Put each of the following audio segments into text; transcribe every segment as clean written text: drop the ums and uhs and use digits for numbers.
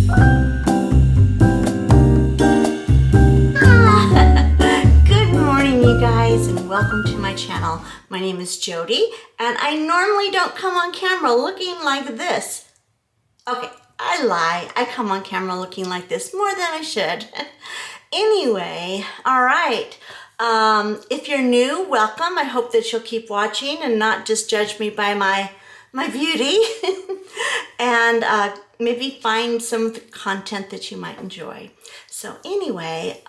Good morning, you guys, and welcome to my channel. My name is Jody, and I normally don't come on camera looking like this. Okay, I lie. I come on camera looking like this more than I should. Anyway, all right. If you're new, welcome. I hope that you'll keep watching and not just judge me by my beauty and maybe find some of the content that you might enjoy. So anyway,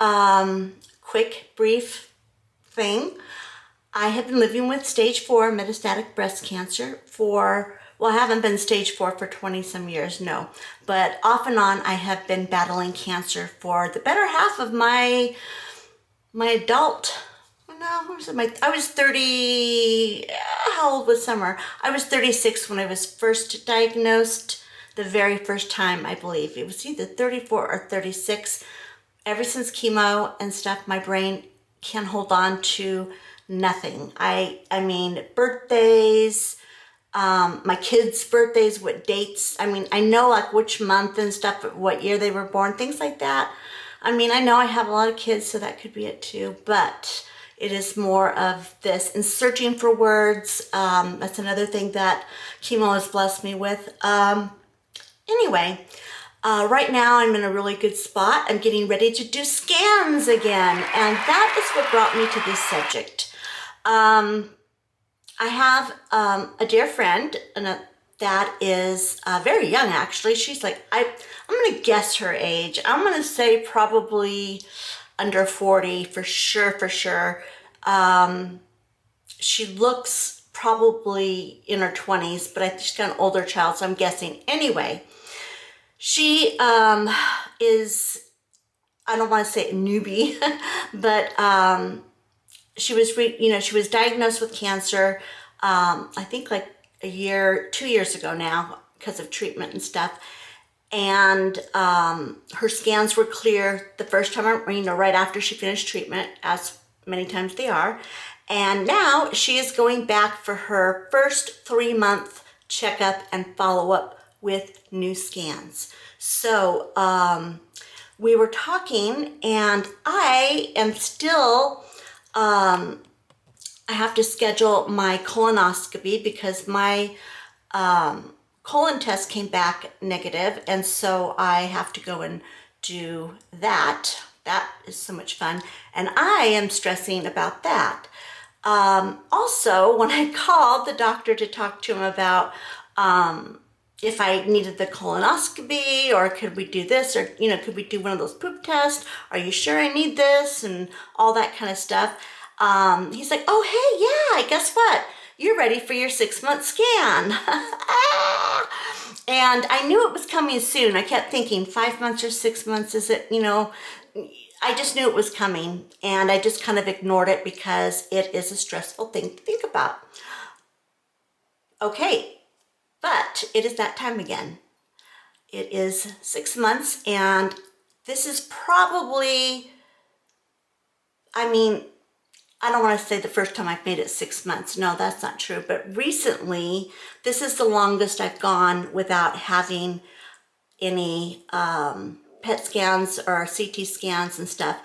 quick, brief thing. I have been living with stage 4 metastatic breast cancer for, well, I haven't been stage 4 for 20 some years, no. But off and on, I have been battling cancer for the better half of my adult, no, what was it? I was 30, how old was Summer? I was 36 when I was first diagnosed, the very first time, I believe. It was either 34 or 36. Ever since chemo and stuff, my brain can't hold on to nothing. I mean, birthdays, my kids' birthdays, what dates. I mean, I know like which month and stuff, what year they were born, things like that. I mean, I know I have a lot of kids, so that could be it too, but it is more of this. And searching for words, that's another thing that chemo has blessed me with. Anyway, right now I'm in a really good spot. I'm getting ready to do scans again, and that is what brought me to this subject. I have a dear friend, and that is very young actually. She's like, I'm gonna guess her age. I'm gonna say probably under 40 for sure. She looks probably in her 20s, but I think she's got an older child, so I'm guessing. Anyway, she is, I don't want to say a newbie, but she was, she was diagnosed with cancer, I think like 2 years ago now because of treatment and stuff. And her scans were clear the first time, right after she finished treatment, as many times they are. And now she is going back for her first 3-month checkup and follow-up with new scans. So we were talking, and I am still, I have to schedule my colonoscopy because my colon test came back negative, and so I have to go and do that. That is so much fun, and I am stressing about that. Also, when I called the doctor to talk to him about if I needed the colonoscopy, or could we do this, or could we do one of those poop tests? Are you sure I need this, and all that kind of stuff. He's like, oh hey, yeah, guess what? You're ready for your 6-month scan. And I knew it was coming soon. I kept thinking 5 months or 6 months, is it, I just knew it was coming, and I just kind of ignored it because it is a stressful thing to think about. Okay, but it is that time again. It is 6 months, and this is probably, I don't want to say the first time I've made it 6 months. No, that's not true. But recently, this is the longest I've gone without having any PET scans or CT scans and stuff.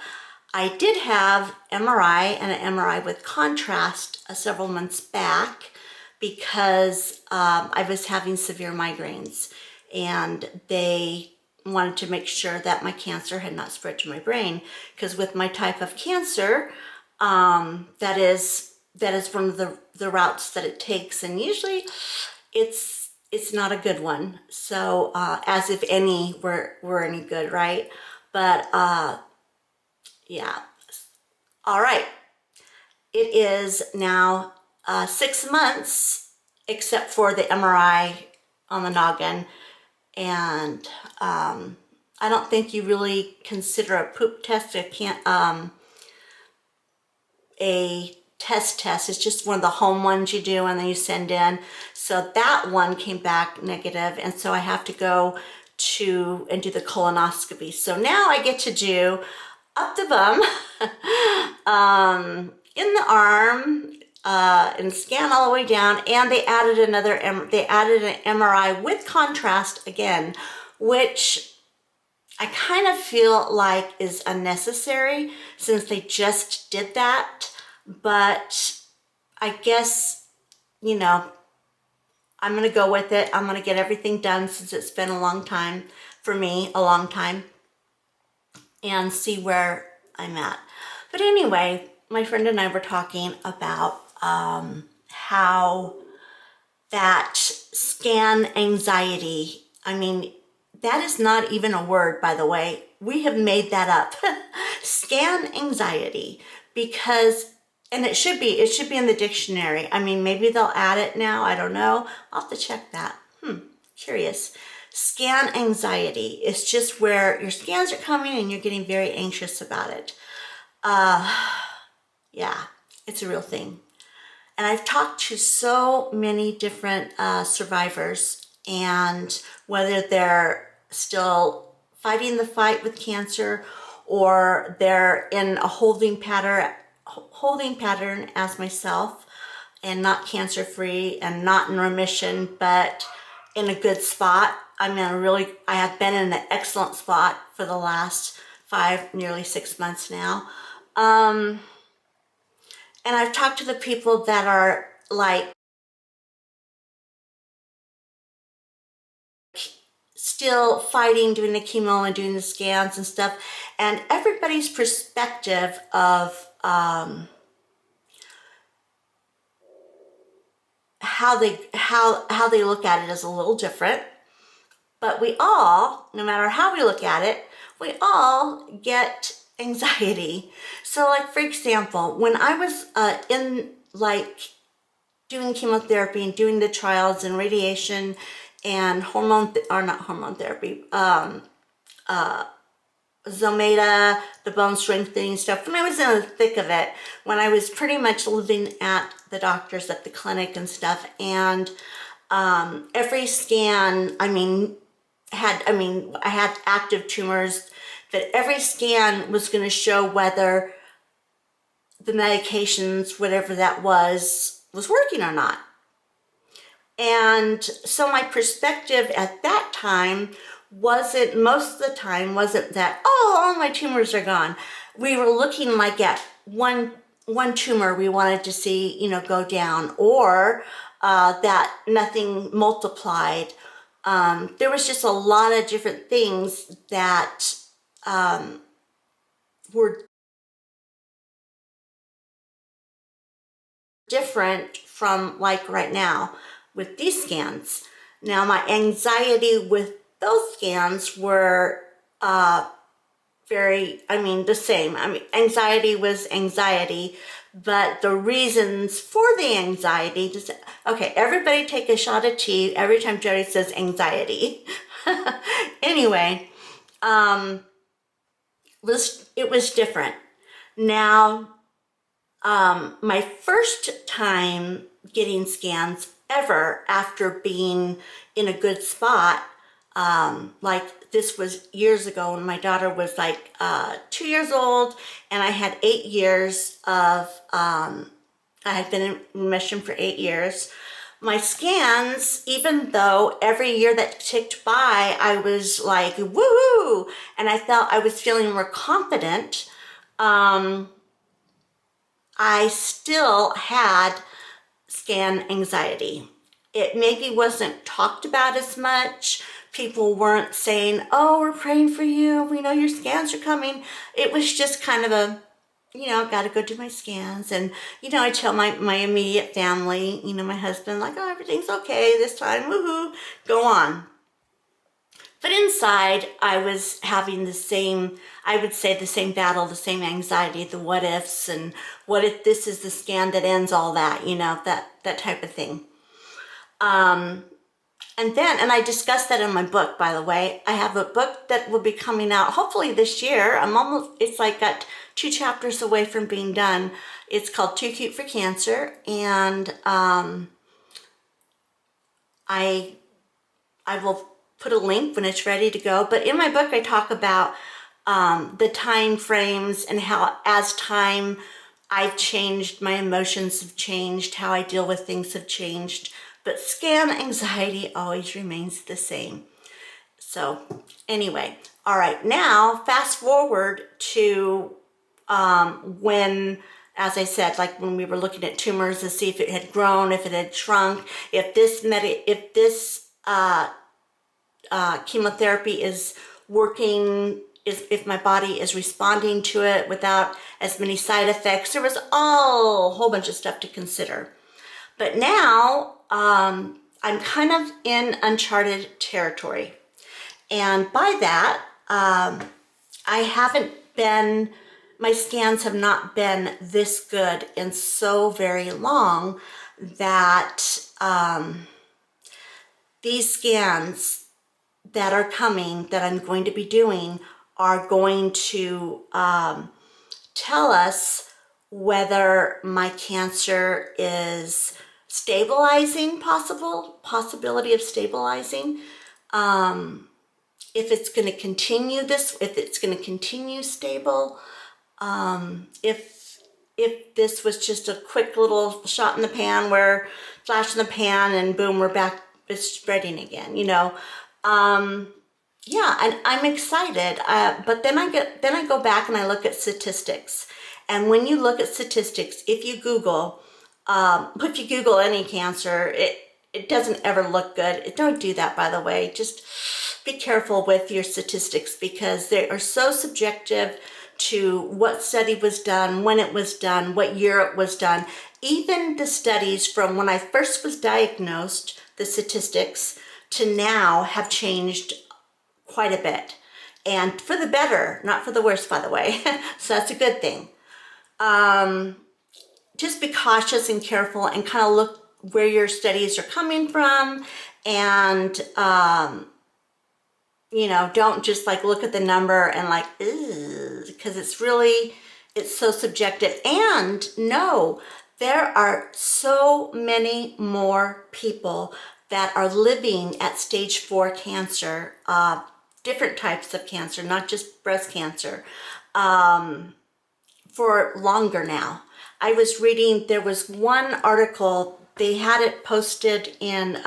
I did have MRI and an MRI with contrast several months back because I was having severe migraines, and they wanted to make sure that my cancer had not spread to my brain, because with my type of cancer, that is one of the routes that it takes, and usually it's not a good one. So as if any were any good, right? But yeah. All right. It is now 6 months, except for the MRI on the noggin, and I don't think you really consider a poop test a test. It's just one of the home ones you do and then you send in. So that one came back negative, and so I have to go and do the colonoscopy. So now I get to do up the bum, in the arm, and scan all the way down. And they added an MRI with contrast again, which I kind of feel like is unnecessary since they just did that. But I guess, you know, I'm going to go with it. I'm going to get everything done since it's been a long time for me, a long time, and see where I'm at. But anyway, my friend and I were talking about how that scan anxiety, I mean, that is not even a word, by the way. We have made that up. Scan anxiety, because, and it should be in the dictionary. I mean, maybe they'll add it now. I don't know. I'll have to check that. Curious. Scan anxiety is just where your scans are coming and you're getting very anxious about it. Yeah, it's a real thing. And I've talked to so many different survivors, and whether they're still fighting the fight with cancer or they're in a holding pattern as myself, and not cancer free and not in remission, but in a good spot. I have been in an excellent spot for the last nearly 6 months now. And I've talked to the people that are like still fighting, doing the chemo and doing the scans and stuff, and everybody's perspective of how they look at it is a little different. But we all, no matter how we look at it, we all get anxiety. So like, for example, when I was in like doing chemotherapy and doing the trials and radiation and Zometa, the bone strengthening stuff, when I was in the thick of it, when I was pretty much living at the doctor's at the clinic and stuff, and every scan, I had active tumors, that every scan was going to show whether the medications, whatever that was working or not. And so my perspective at that time most of the time wasn't that, oh, all my tumors are gone. We were looking like at one tumor we wanted to see, go down, or that nothing multiplied. There was just a lot of different things that were different from like right now with these scans. Now my anxiety with those scans were the same. Anxiety was anxiety, but the reasons for the anxiety, okay, everybody take a shot of tea every time Jody says anxiety. Anyway, it was different. Now, my first time getting scans ever after being in a good spot, like this was years ago when my daughter was like 2 years old, and I had 8 years of, I had been in remission for 8 years. My scans, even though every year that ticked by, I was like, woohoo, and I felt I was feeling more confident, I still had scan anxiety. It maybe wasn't talked about as much. People weren't saying, oh, we're praying for you, we know your scans are coming. It was just kind of a, got to go do my scans. And, I tell my immediate family, my husband, like, oh, everything's okay this time, woohoo, go on. But inside, I was having the same battle, the same anxiety, the what ifs, and what if this is the scan that ends all that, that type of thing. And I discussed that in my book, by the way. I have a book that will be coming out hopefully this year. It's like got 2 chapters away from being done. It's called Too Cute for Cancer, and I will put a link when it's ready to go. But in my book, I talk about the time frames and how as time I've changed, my emotions have changed, how I deal with things have changed. But scan anxiety always remains the same. So anyway, all right, now fast forward to when, as I said, like when we were looking at tumors to see if it had grown, if it had shrunk, if this chemotherapy is working, if my body is responding to it without as many side effects. There was a whole bunch of stuff to consider. But now I'm kind of in uncharted territory. And by that, I haven't been, my scans have not been this good in so very long that these scans that are coming, that I'm going to be doing, are going to tell us whether my cancer is stabilizing, possibility of stabilizing, if it's going to continue this, if it's going to continue stable, if this was just a quick little shot in the pan, where flash in the pan and boom, we're back, it's spreading again, you know. Yeah, and I'm excited, but then I go back and I look at statistics. And when you look at statistics, if you Google any cancer, it doesn't ever look good. Don't do that, by the way. Just be careful with your statistics, because they are so subjective to what study was done, when it was done, what year it was done. Even the studies from when I first was diagnosed, the statistics, to now have changed quite a bit. And for the better, not for the worse, by the way. So that's a good thing. Just be cautious and careful and kind of look where your studies are coming from, and you know, don't just like look at the number and like, because it's so subjective. And no, there are so many more people that are living at stage 4 cancer, different types of cancer, not just breast cancer, for longer now. I was reading, there was one article, they had it posted in,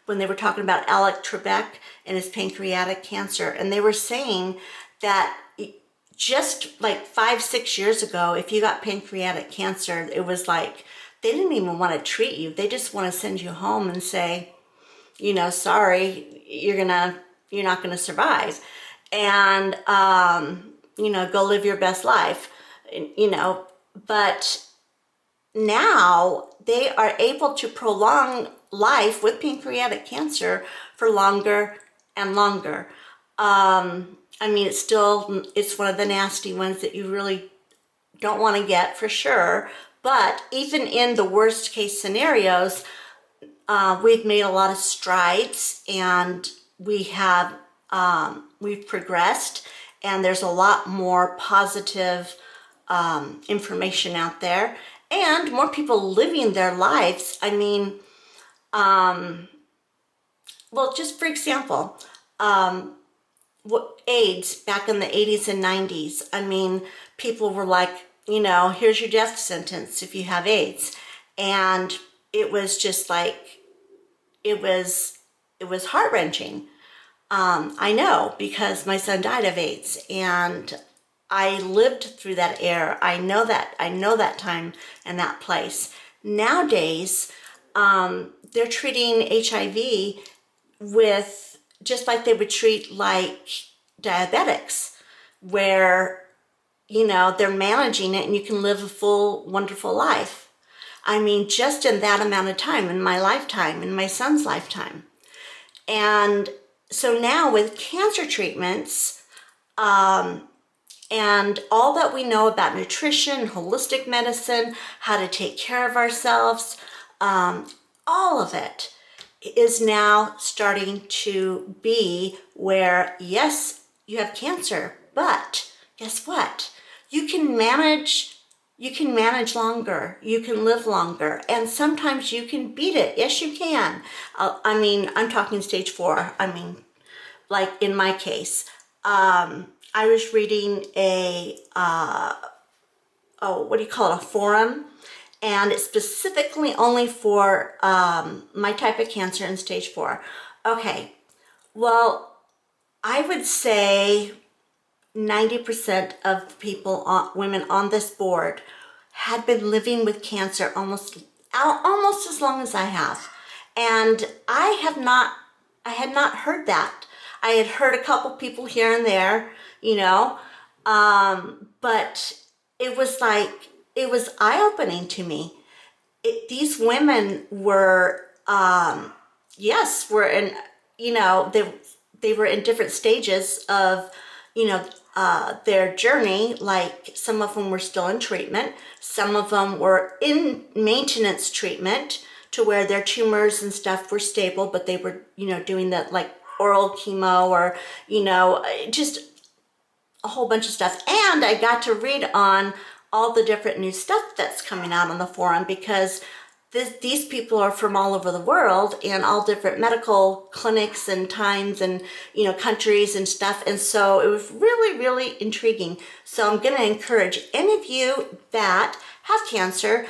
when they were talking about Alec Trebek and his pancreatic cancer, and they were saying that just like 5-6 years ago, if you got pancreatic cancer, it was like, they didn't even want to treat you. They just want to send you home and say, you know, sorry, you're not gonna survive, and you know, go live your best life, you know. But now they are able to prolong life with pancreatic cancer for longer and longer. I mean, it's one of the nasty ones that you really don't want to get, for sure. But even in the worst case scenarios, we've made a lot of strides, and we've progressed, and there's a lot more positive information out there, and more people living their lives. I mean, well, just for example, AIDS back in the 80s and 90s, I mean, people were like, you know, here's your death sentence if you have AIDS. And it was just like, it was heart-wrenching. I know, because my son died of AIDS, and I lived through that era. I know that time and that place. Nowadays, they're treating HIV with just like they would treat like diabetics, where, you know, they're managing it and you can live a full, wonderful life. I mean, just in that amount of time, in my lifetime, in my son's lifetime. And so now with cancer treatments, and all that we know about nutrition, holistic medicine, how to take care of ourselves, all of it is now starting to be where, yes, you have cancer, but guess what? You can manage longer, you can live longer, and sometimes you can beat it. Yes, you can. I mean, I'm talking stage 4. I mean, like in my case, I was reading a, what do you call it, a forum, and it's specifically only for my type of cancer in stage 4. Okay, well, I would say 90% of the people, women on this board, had been living with cancer almost as long as I have. And I had not heard that. I had heard a couple people here and there, you know, but it was eye-opening to me. These women were, yes, were in, you know, they were in different stages of, you know, their journey. Like some of them were still in treatment. Some of them were in maintenance treatment to where their tumors and stuff were stable, but they were, you know, doing that like oral chemo or, you know, just a whole bunch of stuff. And I got to read on all the different new stuff that's coming out on the forum, because these people are from all over the world and all different medical clinics and times and, you know, countries and stuff. And so it was really, really intriguing. So I'm going to encourage any of you that have cancer,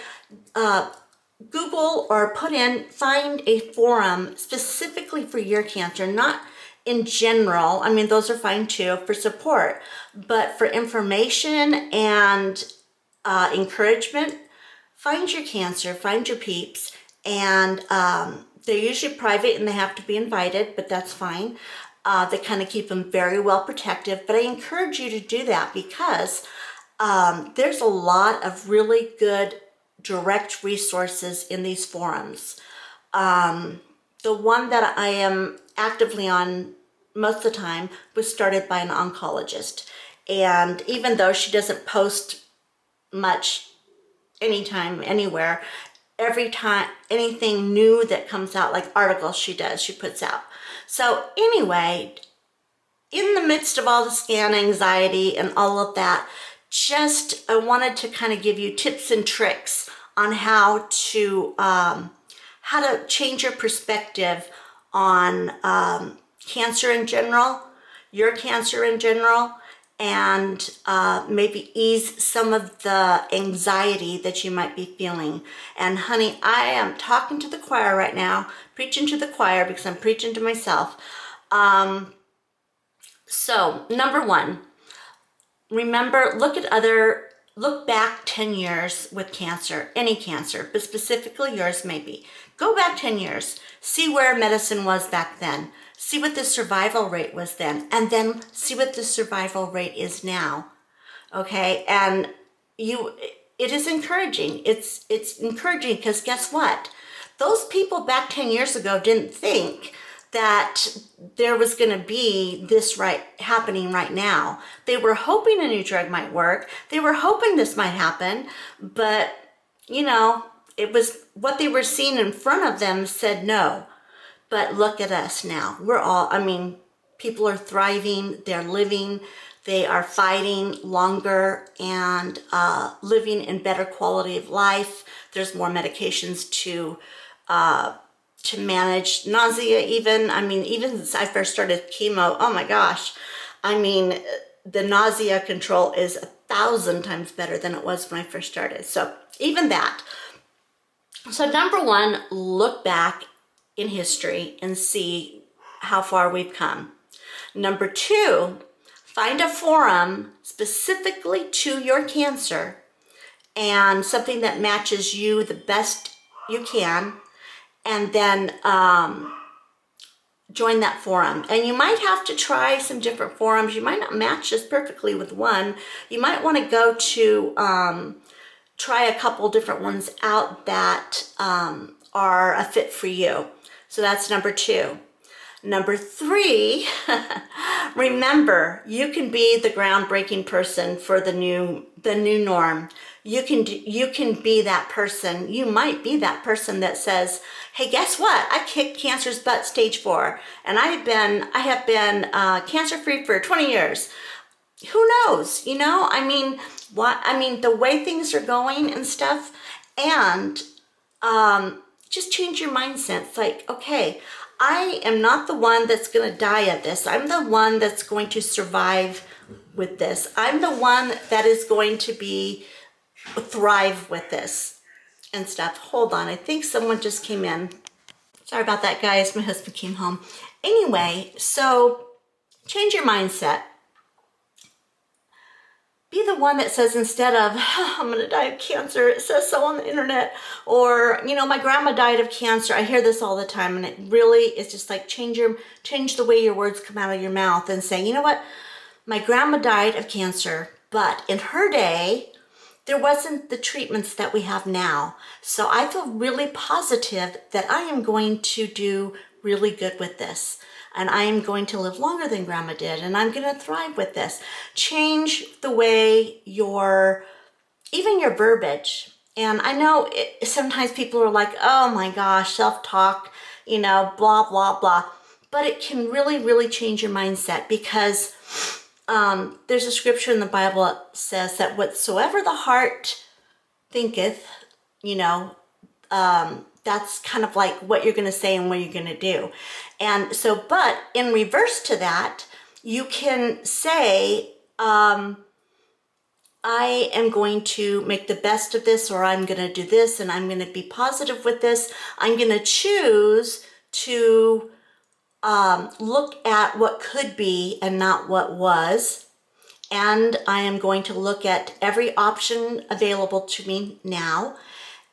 Google or find a forum specifically for your cancer, not in general. I mean, those are fine too for support, but for information and encouragement, find your cancer, find your peeps, and they're usually private and they have to be invited, but that's fine. They kind of keep them very well protective, but I encourage you to do that because there's a lot of really good direct resources in these forums. The one that I am actively on most of the time was started by an oncologist. And even though she doesn't post much anytime, anywhere, every time anything new that comes out, like articles she puts out. So anyway, in the midst of all the scan anxiety and all of that, I wanted to kind of give you tips and tricks on how to change your perspective on cancer in general, your cancer in general, and maybe ease some of the anxiety that you might be feeling. And honey, I am talking to the choir right now, preaching to the choir because I'm preaching to myself. So number one, remember, look back 10 years with cancer, any cancer, but specifically yours maybe. Go back 10 years, see where medicine was back then, see what the survival rate was then, and then see what the survival rate is now, okay? And it is encouraging. It's encouraging because guess what? Those people back 10 years ago didn't think that there was going to be this happening right now. They were hoping a new drug might work. They were hoping this might happen, but you know, it was what they were seeing in front of them said no. But look at us now. People are thriving, they're living, they are fighting longer and living in better quality of life. There's more medications to manage nausea even. Even since I first started chemo, oh my gosh. The nausea control is 1,000 times better than it was when I first started. So even that. So number one, look back in history and see how far we've come. Number two, find a forum specifically to your cancer and something that matches you the best you can, and then join that forum. And you might have to try some different forums. You might not match just perfectly with one. You might want to go to try a couple different ones out that are a fit for you. So that's number two. Number three, remember, you can be the groundbreaking person for the new norm. You can be that person. You might be that person that says, hey, guess what? I kicked cancer's butt stage 4, and I have been cancer-free for 20 years. Who knows? You know, the way things are going and stuff, and just change your mindset. It's like, okay, I am not the one that's going to die of this. I'm the one that's going to survive with this. I'm the one that is going to thrive with this and stuff. Hold on, I think someone just came in. Sorry about that, guys. My husband came home. Anyway, so change your mindset. Be the one that says, instead of, oh, I'm going to die of cancer, it says so on the internet, or, you know, my grandma died of cancer. I hear this all the time, and it really is just like change the way your words come out of your mouth and say, you know what, my grandma died of cancer, but in her day, there wasn't the treatments that we have now. So I feel really positive that I am going to do really good with this. And I am going to live longer than grandma did. And I'm going to thrive with this. Change the way even your verbiage. And I know sometimes people are like, oh my gosh, self-talk, you know, blah, blah, blah. But it can really, really change your mindset, because there's a scripture in the Bible that says that whatsoever the heart thinketh, you know, that's kind of like what you're going to say and what you're going to do. And so, but in reverse to that, you can say, I am going to make the best of this, or I'm going to do this, and I'm going to be positive with this. I'm going to choose to look at what could be and not what was. And I am going to look at every option available to me now.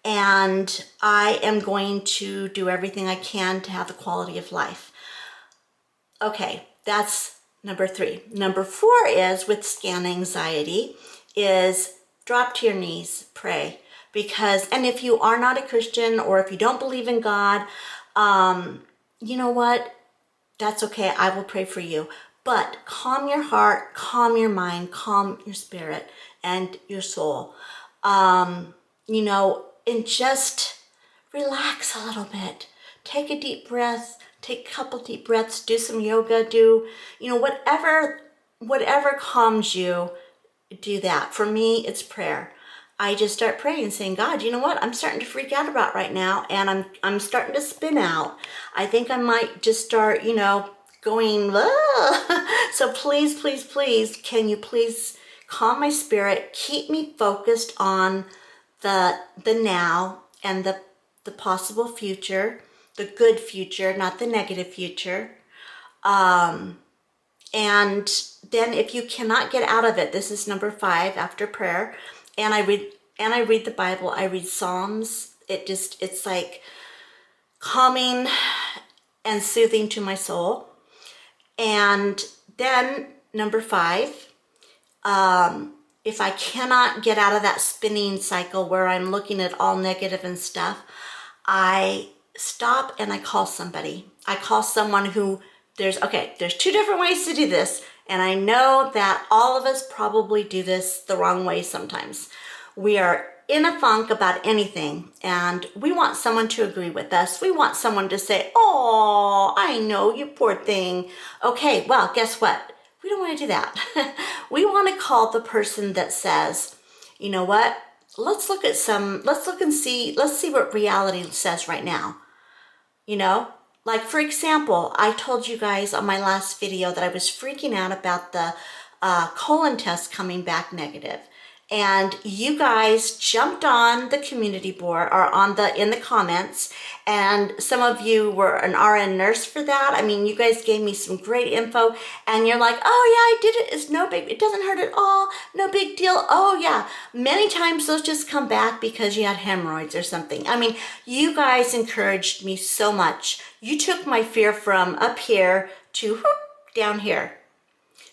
And I am going to do everything I can to have the quality of life. Okay, that's number 3. Number 4 is, with scan anxiety, is drop to your knees, pray. Because, and if you are not a Christian, or if you don't believe in God, you know what? That's okay. I will pray for you. But calm your heart, calm your mind, calm your spirit and your soul. You know, and just relax a little bit. Take a deep breath, take a couple deep breaths, do some yoga, do, you know, whatever calms you, do that. For me, it's prayer. I just start praying, saying, God, you know what? I'm starting to freak out about right now, and I'm starting to spin out. I think I might just start, you know, going, so please, please, please, can you please calm my spirit, keep me focused on the now and the possible future, the good future, not the negative future. And then if you cannot get out of it, this is number 5 after prayer. And I read the Bible. I read Psalms. It's like calming and soothing to my soul. And then number 5, if I cannot get out of that spinning cycle where I'm looking at all negative and stuff, I stop and I call somebody. I call someone who, there's 2 different ways to do this. And I know that all of us probably do this the wrong way sometimes. We are in a funk about anything, and we want someone to agree with us. We want someone to say, oh, I know, you poor thing. Okay, well, guess what? We don't want to do that. We want to call the person that says, you know what? Let's see what reality says right now. You know, like, for example, I told you guys on my last video that I was freaking out about the colon test coming back negative. And you guys jumped on the community board, or in the comments, and some of you were an RN nurse for that. I mean, you guys gave me some great info, and you're like, oh yeah, I did it. It's no big, it doesn't hurt at all. No big deal. Oh yeah. Many times those just come back because you had hemorrhoids or something. I mean, you guys encouraged me so much. You took my fear from up here to down here.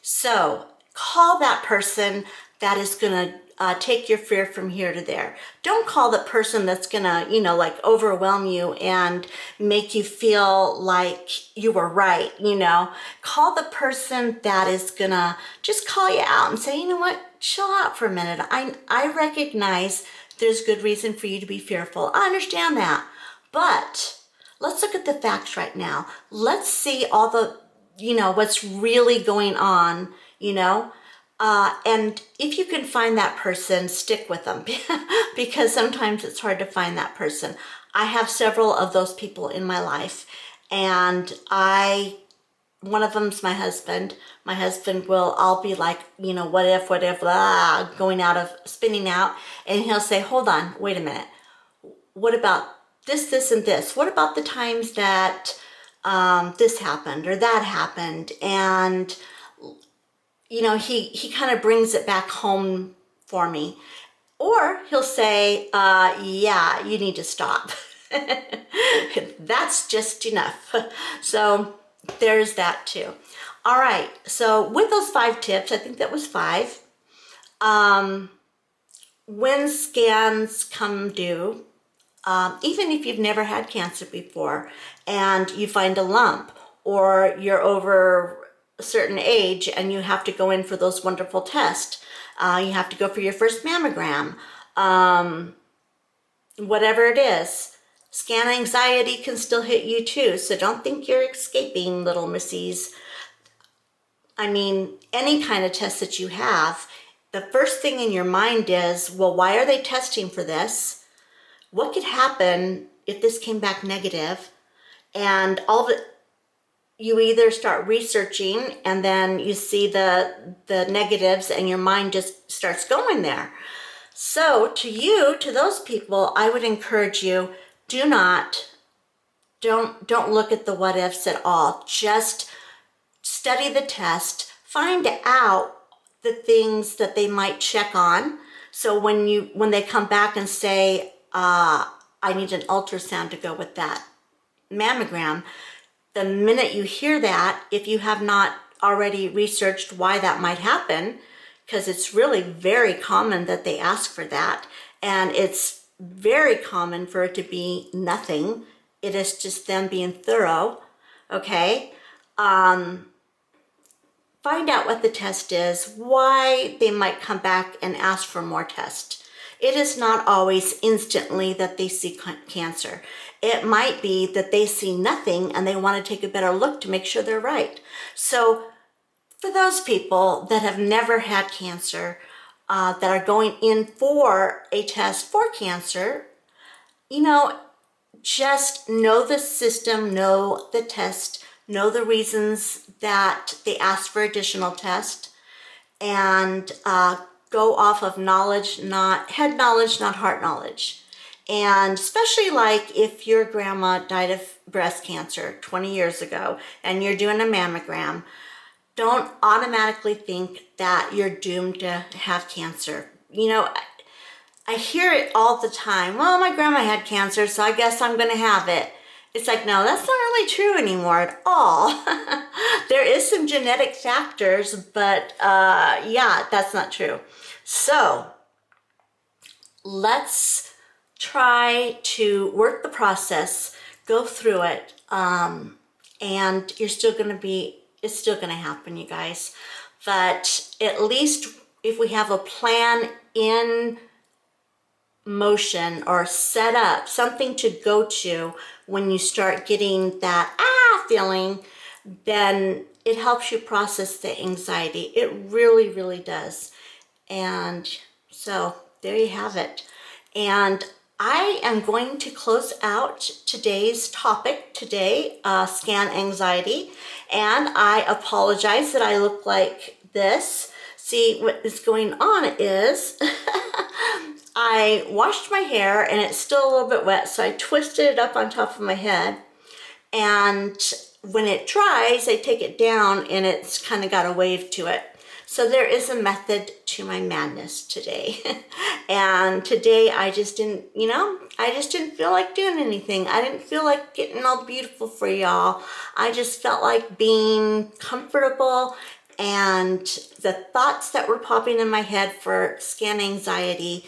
So call that person that is gonna take your fear from here to there. Don't call the person that's gonna, you know, like overwhelm you and make you feel like you were right, you know. Call the person that is gonna just call you out and say, you know what, chill out for a minute. I recognize there's good reason for you to be fearful. I understand that. But let's look at the facts right now. Let's see all the, you know, what's really going on, you know. And if you can find that person, stick with them because sometimes it's hard to find that person. I have several of those people in my life, and one of them's my husband. My husband I'll be like, you know, what if, going out of, spinning out, and he'll say, hold on, wait a minute. What about this, and this? What about the times that this happened or that happened. And, you know, he kind of brings it back home for me. Or he'll say, yeah, you need to stop. That's just enough. So there's that too. All right, so with those 5 tips, I think that was 5. When scans come due, even if you've never had cancer before and you find a lump, or you're over a certain age and you have to go in for those wonderful tests, you have to go for your first mammogram, whatever it is, scan anxiety can still hit you too. So don't think you're escaping, little missies. I mean, any kind of test that you have, the first thing in your mind is, well, why are they testing for this? What could happen if this came back negative? And all of it, you either start researching and then you see the negatives and your mind just starts going there. So to those people, I would encourage you, don't look at the what ifs at all. Just study the test, find out the things that they might check on. So when they come back and say, I need an ultrasound to go with that mammogram, the minute you hear that, if you have not already researched why that might happen, because it's really very common that they ask for that, and it's very common for it to be nothing. It is just them being thorough, okay? Find out what the test is, why they might come back and ask for more tests. It is not always instantly that they see cancer. It might be that they see nothing and they want to take a better look to make sure they're right. So for those people that have never had cancer, that are going in for a test for cancer, you know, just know the system, know the test, know the reasons that they ask for additional tests, and go off of knowledge, not head knowledge, not heart knowledge. And especially like if your grandma died of breast cancer 20 years ago and you're doing a mammogram, don't automatically think that you're doomed to have cancer. You know, I hear it all the time. Well, my grandma had cancer, so I guess I'm going to have it. It's like, no, that's not really true anymore at all. There is some genetic factors, but yeah, that's not true. So let's try to work the process, go through it, and you're still going to be, it's still going to happen, you guys. But at least if we have a plan in motion or set up, something to go to when you start getting that feeling, then it helps you process the anxiety. It really, really does. And so there you have it. And I am going to close out today's topic today, scan anxiety. And I apologize that I look like this. See, what is going on is I washed my hair and it's still a little bit wet, so I twisted it up on top of my head. And when it dries, I take it down and it's kind of got a wave to it. So there is a method to my madness today. And today I just didn't, I just didn't feel like doing anything. I didn't feel like getting all beautiful for y'all. I just felt like being comfortable, and the thoughts that were popping in my head for scan anxiety,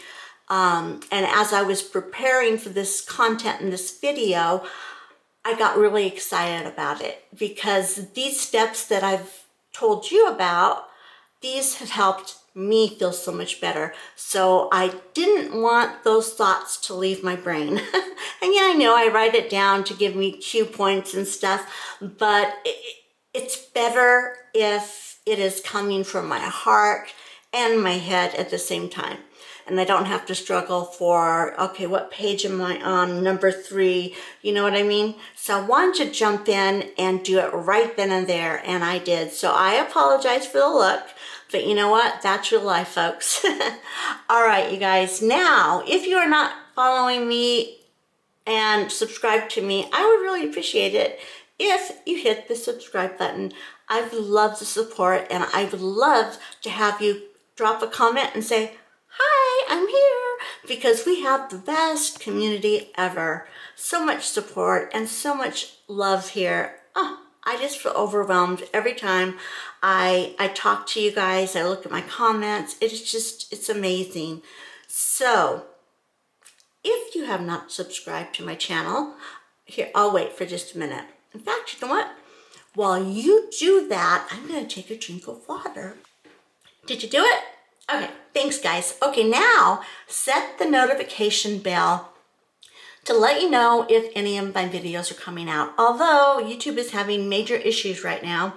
and as I was preparing for this content in this video, I got really excited about it, because these steps that I've told you about, these have helped me feel so much better. So I didn't want those thoughts to leave my brain. And yeah, I know I write it down to give me cue points and stuff, but it's better if it is coming from my heart and my head at the same time. And I don't have to struggle for, okay, what page am I on? Number 3, you know what I mean? So I wanted to jump in and do it right then and there, and I did. So I apologize for the look, but you know what? That's real life, folks. All right, you guys. Now, if you are not following me and subscribe to me, I would really appreciate it if you hit the subscribe button. I've loved the support, and I would love to have you drop a comment and say, hi, I'm here, because we have the best community ever. So much support and so much love here. Oh, I just feel overwhelmed every time I talk to you guys. I look at my comments. It's amazing. So if you have not subscribed to my channel, here, I'll wait for just a minute. In fact, you know what? While you do that, I'm going to take a drink of water. Did you do it? Okay, thanks guys. Okay, now set the notification bell to let you know if any of my videos are coming out. Although YouTube is having major issues right now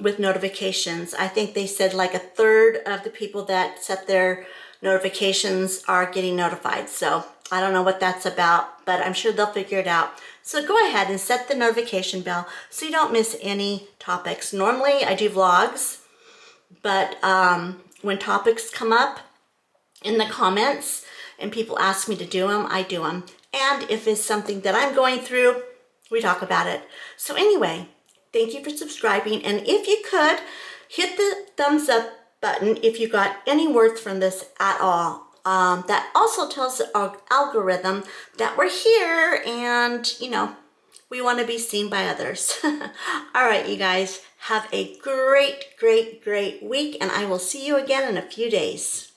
with notifications. I think they said like 1/3 of the people that set their notifications are getting notified. So I don't know what that's about, but I'm sure they'll figure it out. So go ahead and set the notification bell so you don't miss any topics. Normally I do vlogs, but when topics come up in the comments and people ask me to do them, I do them. And if it's something that I'm going through, we talk about it. So anyway, thank you for subscribing. And if you could, hit the thumbs up button if you got any worth from this at all. That also tells the algorithm that we're here and, you know, we want to be seen by others. All right, you guys, have a great, great, great week, and I will see you again in a few days.